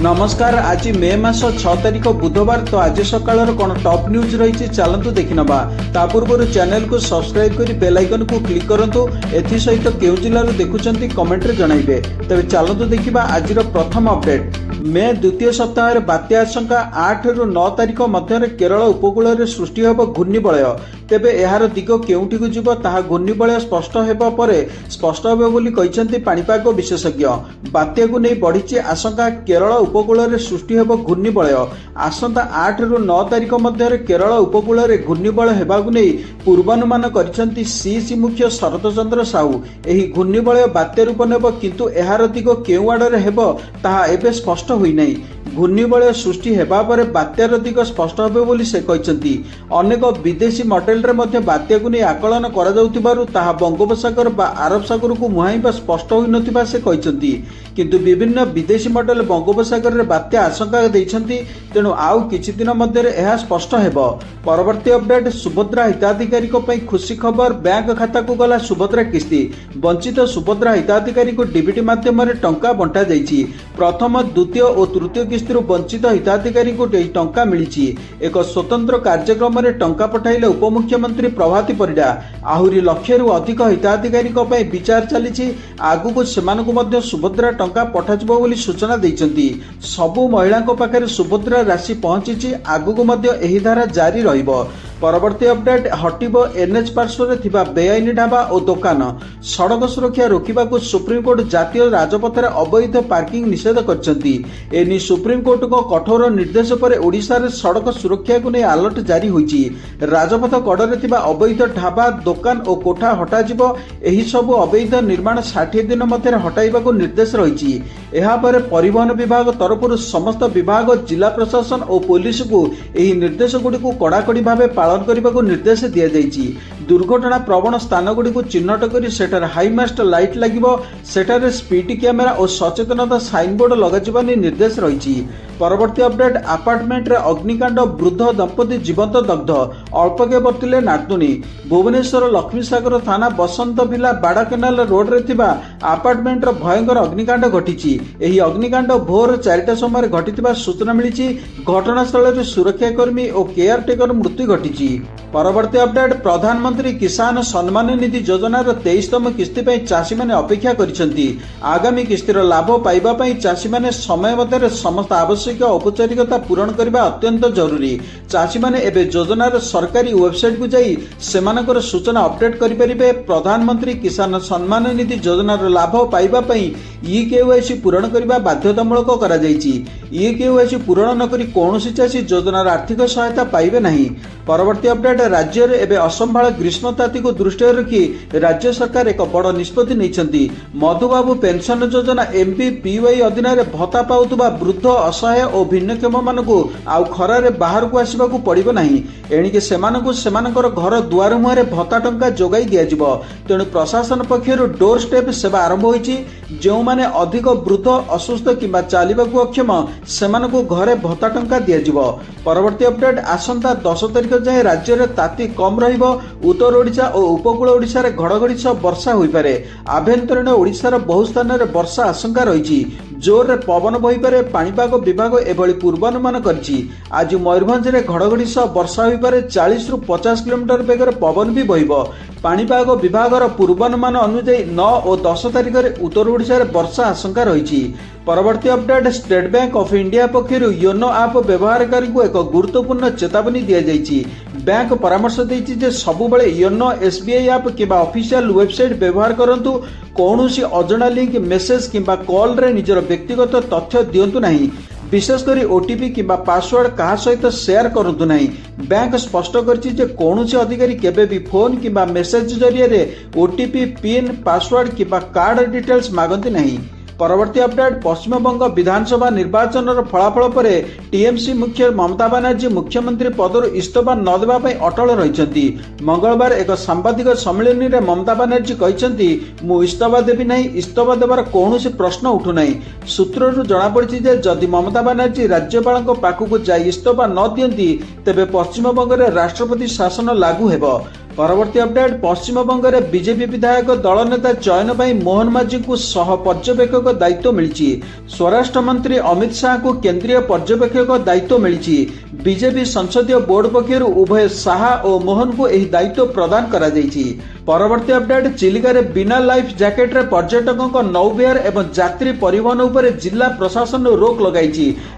नमस्कार। आज मे मास 6 तारिख बुधवार। तो आज सकाळ कौन टॉप न्यूज रही चलतु देखि नबा। ता पूर्व चैनल को सब्सक्राइब करी बेल आइकन को क्लिक करंतु। एथि सहित केउ जिल्ला देखुचंती कमेंट रे जणाइबे। तबे चलतु देखिबा आज प्रथम अपडेट। मे द्वितीय सप्ताह बात्या आशंका 8 रु 9 तारिख मध्य केरल उपकूल में सृष्टि होब घूर्णिबलय। तेबे एहार दिग केउठी को जीव ताहा घूर्णिबलय स्पष्ट हेबा परे स्पष्ट हेबो बोली कहिसंती पाणीपाग विशेषज्ञ। बात्या को नहीं बढ़ी आशंका केरल उपकूल में सृष्टि होब घूर्णिबलय। आसंता 8 रु 9 तारिख मध्य केरल उपकूल में घूर्णिबलय हेबाकु नहीं पूर्वानुमान करिसंती सीसी मुख्य शरत चंद्र साहू। एही घूर्णिबलय बात्या रूप नेब किंतु एहार दिग केउ आडरे हेबो ताहा एबे स्पष्ट होई नहीं। घूर्णिबलय सृष्टि हेबा परे बात्यार दिग स्पष्ट हेबे बोली से कहिसंती। अनेक विदेशी मॉडल रे मध्य बात्या को नहीं आकलन करा जाउतिबारु ताहा बंगोपसागर बा अरब सागर को मुहाइबा स्पष्ट होई नथिबा से कहिसंती। किंतु विभिन्न विदेशी मॉडल बंगोपसागर रे बात्या आशंका दैछंती। तेणु आउ किछि दिन मध्य एहा स्पष्ट हेबो। परवर्ती अपडेट। सुभद्रा हिताधिकारी को पई खुशी खबर। बैंक खाता को गला सुभद्रा किस्ती। वंचित सुभद्रा हिताधिकारी को डीबीटी माध्यम रे टंका बंटा जाइछि। प्रथम द्वितीय और तृतीय किस्ती वंचित हिताधिकारी को टंका मिली। एक स्वतंत्र कार्यक्रम में टंका पठाइले उपमुख्यमंत्री प्रभाती परिडा। आहुरी लक्ष रु अधिक हिताधिकारी विचार चली। आगु से सुभद्रा टंका पठाजिबो बोली सूचना दैछंती। सबु महिला पाखे सुभद्रा राशि पहुंची। आगु एही धारा जारी रहिबो। परवर्ती अपडेट। हटिबो एनएच पार्श्व थिबा बेआईन ढाबा और दुकान। सड़क सुरक्षा रोकने को सुप्रीमकोर्ट जातीय राजपथ अवैध पार्किंग निषेध करछंती। एनी सुप्रीमकोर्ट को कठोर निर्देश पर ओडिशा रे सड़क सुरक्षा को नहीं अलर्ट जारी होईची। राजपथ कड़े थिबा अवैध ढाबा दुकान और कोठा हटाजिबो। एही सब अवैध निर्माण 60 दिन मध्य हटाइबाको निर्देश रही। एहा पर परिवहन विभाग तरफ समस्त विभाग जिला प्रशासन और पुलिस को एही निर्देश गुडी को कड़ाकड़ी भाव पालन करने को निर्देश दिया जायछि। दुर्घटना प्रवण स्थान गुडी को चिन्हट कर सेठार हाईमास्ट लाइट लगिबो। सेठार स्पीड कैमेरा और सचेतनता साइन बोर्ड लगाजिबा नै निर्देश रही। परवर्ती अपडेट। अपार्टमेंट रे अग्निकांड। वृद्ध दंपति जीवंत दग्ध। अल्पके बर्तिले नातुणी। भुवनेश्वर लक्ष्मीसागर थाना बसंत विला बाड़ा केनाल रोड रे थिबा अपार्टमेंट रो भयंकर अग्निकांड घटिछि। एही अग्निकांड भोर 4टा समय घटिथिबा सूचना मिलिछि। घटनास्थल रे सुरक्षाकर्मी और केयरटेकर मृत्यु घटिछि। परवर्ती अपडेट। प्रधानमंत्री किसान सम्मान निधि योजनार 23तम किस्ती पर चाषी मैंने अपेक्षा करिसेंती। आगामी किस्तीर लाभ पाइबा पई चाषी मैंने समय मध्य समस्त आवश्यक औपचारिकता पूरण करने अत्यंत जरूरी। चाषी मैंने एबे योजनार सरकारी वेबसाइट को जाई सेमानकर सूचना अपडेट करिपरिबे। प्रधानमंत्री किसान सम्मान निधि योजनार लाभ पाइबा पई ई-केवाईसी पूरण करने बाध्यतामूलक करा जायछि। ई-केवाईसी पूरण न करी कोनोसी चाषी योजनार आर्थिक सहायता पाइबे नहीं। परवर्ती अपडेट। राज्य में एवं असंभाल ग्रीष्मताती को दृष्टि रखी राज्य सरकार एक बड़ निष्पत्ति नहीं। मधुबाबू पेंशन योजना MPPY अधीन भत्ता पाउथुबा वृद्ध असहाय और भिन्नक्षम मानकु आउ खरारे बाहर को आसबाकू पड़िबो नाही। एणिके सेमानकु सेमानकर घर दुआर मुहरे भत्ता टंका जोगाई दियाजिबो। तेणु प्रशासन पक्षरु डोर स्टेप सेवा आरंभ होईछि। जो माने अधिक वृद्ध असुस्थ किंबा चालिबाकू अक्षम सेमानकु घरे भत्ता टंका दियाजिबो। परवर्ती अपडेट। आसंता 10 तारिख जाए राज्य में ताती कम रहिबो। उत्तर ओडिशा और उपकूल ओडिशा रे घड़घड़ी सह वर्षा होई पारे। आभ्यंतरीण ओडिशार बहु स्थान रे वर्षा आशंका रही। जोर रे पवन बही पारे। पाणीपाग विभाग एभली पूर्वानुमान करछि। आज मयूरभंज रे घड़घड़ी सह वर्षा होई पारे। 40 रु 50 किलोमीटर बेगर पवन भी बहिबो। पाणीपाग विभागर पूर्वानुमान अनुसार 9 और 10 तारिख रे उत्तर ओडिशा रे वर्षा आशंका रही। परवर्ती update. State bank of India पक्षर योनो ऐप व्यवहारकारी को एक गुरुत्वपूर्ण चेतावनी दिया जायछि। बैंक परामर्श दैछि जे सबुबले योनो SBI ऐप किबा ऑफिशियल वेबसाइट व्यवहार करंतु। कौनसी अजଣା लिंक मेसेज किंबा कॉल रे निजर व्यक्तिगत तथ्य दियंतु नहीं। विशेषकर OTP किंबा पासवर्ड कहा सहित शेयर करंतु नहीं। बैंक स्पष्ट करछि जे कौनसी अधिकारी केबे भी फोन किंबा मेसेज जरिए OTP पिन पासवर्ड किंबा कार्ड डिटेल्स मागंती नहीं। परवर्ती अपडेट। पश्चिम बंग विधानसभा निर्वाचन फलाफल पर टीएमसी मुख्य ममता बनर्जी मुख्यमंत्री पदर इस्तीफा न देवा अटल रही। मंगलवार एक सांबादिक सम्मेलन में ममता बनर्जी कहते मु इस्तीफा देवी नहीं। इस्तीफा देवार कौन प्रश्न उठुना। सूत्रु जमापड़ी जदि ममता बनर्जी राज्यपाल पाखक जा इस्तीफा न दियंती तेबे पश्चिम बंग में राष्ट्रपति शासन लागू हेब। परवर्ती अपडेट पश्चिमबंग में बीजेपी विधायक दल नेता चयन पर मोहन माझी को सह पर्यवेक्षक दायित्व मिली। स्वराष्ट्र मंत्री अमित शाह को केंद्रीय पर्यवेक्षक दायित्व मिली। बीजेपी संसदीय बोर्ड पक्षर उभय शाह और मोहन को यह दायित्व प्रदान करा जायछि। परवर्ती अपडेट चिलिका रे बिना लाइफ जैकेट रे पर्यटकों नौविहार एवं यात्री परिवहन उपर जिला प्रशासन रोक लगाई।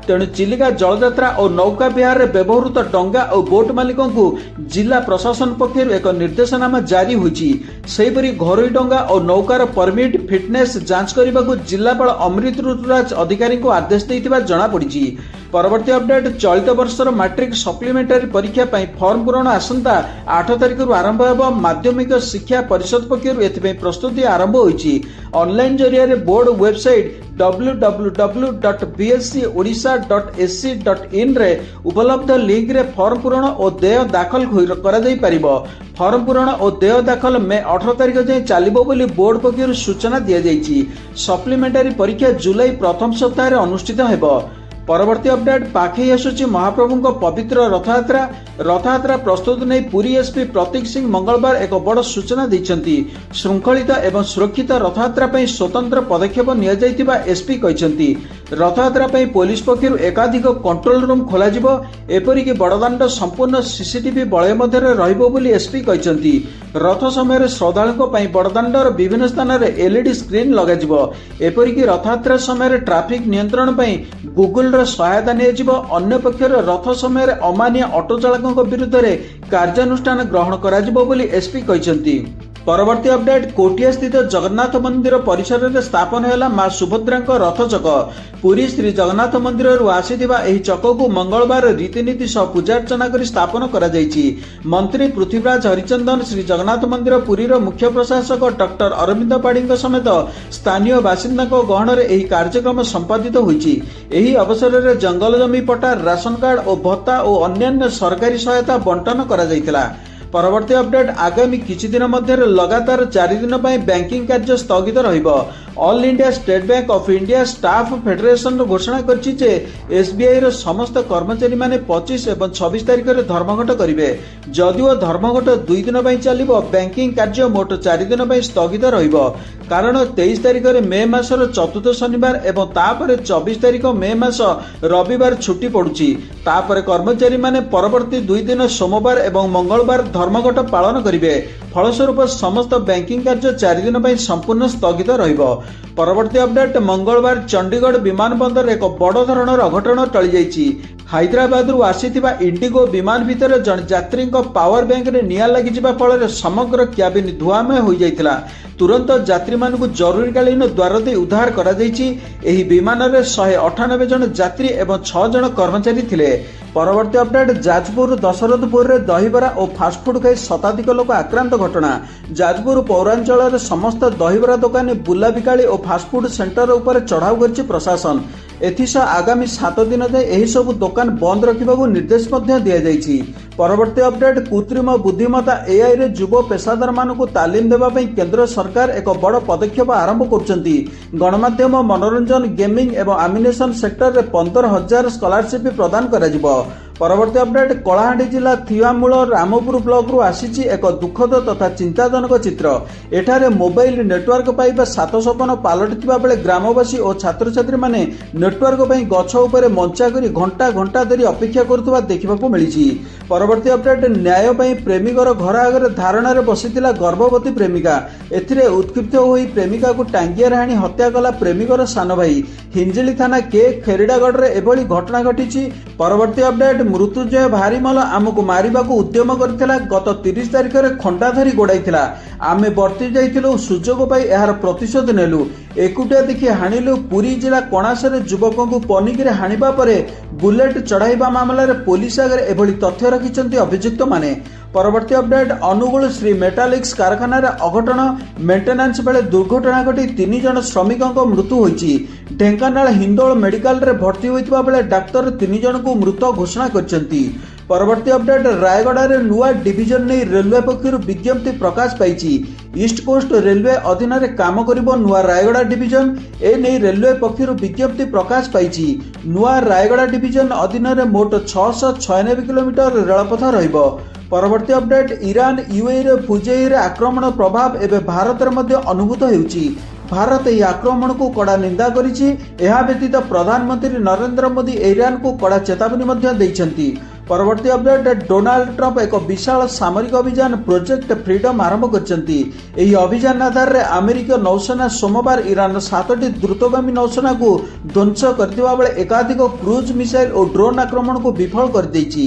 तेणु चिलिका जलयात्रा और नौका विहार रे व्यवहृत डंगा और बोट मालिकों को जिला प्रशासन पक्षर एक निर्देशनामा जारी होईछि। सेहिपरि घरोई डंगा और नौकार परमिट फिटनेस जांच करने को जिलापाल अमृत ऋतुराज अधिकारी को आदेश देथिबा जणा पड़िछि। परवर्ती अपडेट चलित वर्षर मैट्रिक सप्लीमेंटारी परीक्षा पर फॉर्म पूरण आसंता 8 तारिख आरंभ होगा। माध्यमिक शिक्षा परिषद पक्षर एथिपई प्रस्तुति आरंभ होईछि। ऑनलाइन जरिया रे बोर्ड वेबसाइट www.bscodisha.ac.in रे उपलब्ध लिंक रे फॉर्म पूरण और देय दाखल करा जाई परिबो। फॉर्म पूरण और देय दाखल मे 18 तारिख जाए चलिबो बोली बोर्ड पक्षर सूचना दिया जायछि। सप्लीमेंटारी परीक्षा जुलाई प्रथम सप्ताह रे अनुष्ठित हेबो। परवर्ती अपडेट पाखई आसुची महाप्रभु पवित्र रथयात्रा प्रस्तुत नहीं पुरी एसपी प्रतीक सिंह मंगलवार एक बड़ सूचना देइछंती। श्रृंखलित एवं सुरक्षित रथयात्रा पर स्वतंत्र पदक्षेप निया जायतिबा एसपी कहिसंती। रथयात्रा पर पुलिस पक्षर एकाधिक कंट्रोल रूम खोला जिवो। एपरिक बड़दाण्ड संपूर्ण सीसीटीवी बलय मध्य रहिबो बोली एसपी कहिसंती। रथ समय श्रद्धालुओं पर बड़दाण्डर विभिन्न स्थान में एलईडी स्क्रीन लगा जिवो। एपरिक रथयात्रा समय ट्रैफिक नियंत्रण पर गूगल सहायता नियाजिबो। अन्य पक्षर रथ समय अमानिया ऑटो चालकों विरुद्ध में कार्यानुष्ठान ग्रहण कराजिबो बोली एसपी कहिसंती। परवर्ती अपडेट कोटिया स्थित जगन्नाथ मंदिर परिसर में स्थापन होला मां सुभद्रा रथ चक। पुरी श्री जगन्नाथ मंदिर आसीथिबा एही चक को मंगलवार रीतिनीति सह पूजार्चना कर स्थापन करा जायछि। मंत्री पृथ्वीराज हरिचंदन श्री जगन्नाथ मंदिर पुरी मुख्य प्रशासक डॉक्टर अरविंद पाढ़ी समेत स्थानीय बासिंदा गहन एही कार्यक्रम संपादित होईछि। एही अवसर में जंगल जमी पट्टा राशन कार्ड और भत्ता और अन्य सरकारी सहायता बंटन करा जायतिला। परवर्ती अपडेट आगामी किछि दिन मध्य लगातार 4 दिन बैंकिंग कार्य स्थगित रहिबो। All India state bank of India staff federation घोषणा करछि जे एसबीआई रो समस्त कर्मचारी माने 25 एवं 26 तारिख रे धर्मघट करिवे। जदिओ धर्मघट 2 दिन पई चलिबो, बैंकिंग कार्य मोट 4 दिन पई स्थगित रहिबो। कारण 23 तारिख रे मे मासर चतुर्थ शनिवार एवं तापर 24 तारिख मे मास रविवार छुट्टी पड़ुछि। तापर कर्मचारी माने परवर्ती 2 दिन सोमवार एवं मंगलवार धर्मघट पालन करिवे। फलस्वरूप समस्त बैंकिंग कार्य 4 दिन पई संपूर्ण स्थगित रहिबो। परवर्ती अपडेट मंगलवार चंडीगढ़ विमानबंदर एक बड़ धरणर अघटन टली जाइछि। हैदराबाद रु आसीथिबा इंडिगो विमान भितर जन यात्री पावर बैंक रे निया लागि जिबा फल समग्र क्याबिन धुआमय हो जाइथिला। तुरंत यात्री मानकु जरूरीकालीन द्वार दे उद्धार करा जाइछि। एही विमान रे 198 जन यात्री एवं 6 जन कर्मचारी थिले। परवर्ती अपडेट जाजपुर दशरथपुर रे दहीबरा और फास्टफुड खाई शताधिक लोक आक्रांत घटना। जाजपुर पौरांचल समस्त दहीबरा दुकान बुला बिकाली और फास्टफुड सेंटर उपर चढ़ाऊ करछि प्रशासन। एथिसह आगामी 7 दिन जाए एही सब दुकान बंद रखिबाकू निर्देश मध्य दिया जाइछि। परवर्ती अपडेट कृत्रिम बुद्धिमत्ता एआई रे युव पेशादार मानकू तालीम देबा पई केंद्र सरकार एक बड़ पदक्षेप आरंभ करछंती। गणमाध्यम मनोरंजन गेमिंग एवं एनिमेशन सेक्टर रे 15,000 स्कॉलरशिप प्रदान करा जिवो। परवर्ती अपडेट कलाहांडी जिला थिवामूल रामपुर ब्लॉक रु आसीछि एक दुखद तथा चिंताजनक चित्र। एठारे मोबाइल नेटवर्क पाइबा 7 सपन पालटिथिबा बेले ग्रामवासी और छात्र छात्री माने नेटवर्क पई गछ उपरे मंचा करी घंटा घंटा धरी अपेक्षा करुवा देखिबाकू मिलिछि। परवर्ती अपडेट न्याय पई प्रेमिकर घर आगे धारणा रे बसिथिला गर्भवती प्रेमिका। एथिरे उत्क्षिप्त होई प्रेमिका को टांगिया हाणी हत्या कला प्रेमिकर सान भाई। हिंजिली थाना के खेरीडागढ़ रे एभली घटना घटिछि। परवर्ती अपडेट मृत्युंजय भारीमल आमको मारिबाकू उद्यम करथिला। गत 30 तारिख रे खंडा धरी गोड़ाइथिला। आमे बर्ती जाइथिलु सुजोग पाई एहार प्रतिशोध नेलु। एकुटिया देखि हाणिलु। पुरी जिला कणासरे युवकों को पनिकी हाणिबा परे बुलेट चढ़ाइबा मामला रे पुलिस आगे एभली तथ्य रखिछन्ती अभियुक्त माने। परवर्ती अपडेट अनुगुल श्री मेटालिक्स कारखाना रे अघटन। मेंटेनेंस बेले दुर्घटना घटी 3 जन श्रमिकों मृत्यु होईछि। ढेंकानाल हिंदोल मेडिकल रे भर्ती होइतबा बेले डाक्टर 3 जन को मृत घोषणा करछन्ती। परवर्ती अपडेट रायगढ़ रे नुआ डिविजन नहीं रेलवे पक्षर विज्ञप्ति प्रकाश पाइछि। ईस्ट कोस्ट रेलवे अधीन रे काम करिबो नुआ रायगढ़ डिविजन। ए नहीं रेलवे पक्षर विज्ञप्ति प्रकाश पाइछि। नुआ रायगढ़ डिविजन अधीन रे मोट 696 किलोमीटर रेलपथ रहिबो। परवर्ती अपडेट ईरान यूएई रे फुजेई रे आक्रमण प्रभाव एवं भारत रे मध्य अनुभूत हेउची। भारत यह आक्रमण को कड़ा निंदा करिछि। एहा व्यतीत प्रधानमंत्री नरेंद्र मोदी ईरान को कड़ा चेतावनी मध्य दैछंती। परवर्ती अपडेट डोनाल्ड ट्रंप एक विशाल सामरिक अभियान प्रोजेक्ट फ्रीडम आरंभ करछंती। एही अभियान आधार रे अमेरिका नौसेना सोमवार ईरान 7टी द्रुतगामी नौसेना को ध्वंस करथिबा बेले एकाधिक क्रूज मिसाइल और ड्रोन आक्रमण को विफल कर दैछि।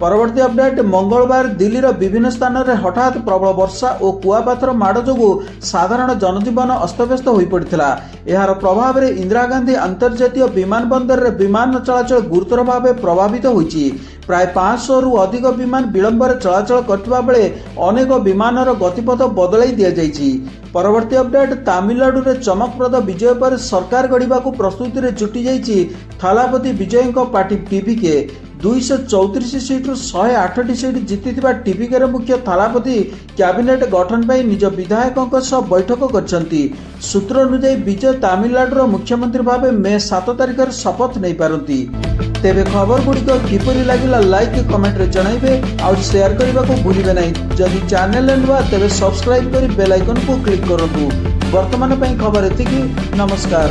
परवर्ती अपडेट मंगलवार दिल्लीर विभिन्न स्थान में हठात प्रबल वर्षा और कुआपाथर माड़ जो साधारण जनजीवन अस्तव्यस्त हो पड़ा। यार प्रभाव में इंदिरा गांधी अंतर्जातीय विमान बंदर में विमान चलाचल गुरुतर भाव प्रभावित होइछि। प्राय 500 रु अधिक विमान विलंबर चलाचल करथिबा बेले अनेक विमानर गतिपथ बदलाई दिया जाइछि। परवर्ती अपडेट तमिलनाडु रे चमकप्रद विजय पर सरकार गढ़ा प्रस्तुति रे जुटी जाइछि। थलापति विजय पार्टी टीवीके 234 सीट्रु 108 सीट जीतिथिबा टीवीके मुख्य थलापति कैबिनेट गठन पर निज विधायकों सह बैठक करछंती। सूत्र अनुसार विजय तमिलनाडुर मुख्यमंत्री भाव मे 7 तारिख शपथ नहीं पारती। तेबे खबर गुड़िक किपरि लागिला लाइक कमेंट रे जणाइबे और शेयर करने को भूलिबे नहीं। जदि चैनल नुआ तेबे सब्सक्राइब करी बेल आइकन को क्लिक करंतु। वर्तमान पई खबर एतिकी। नमस्कार।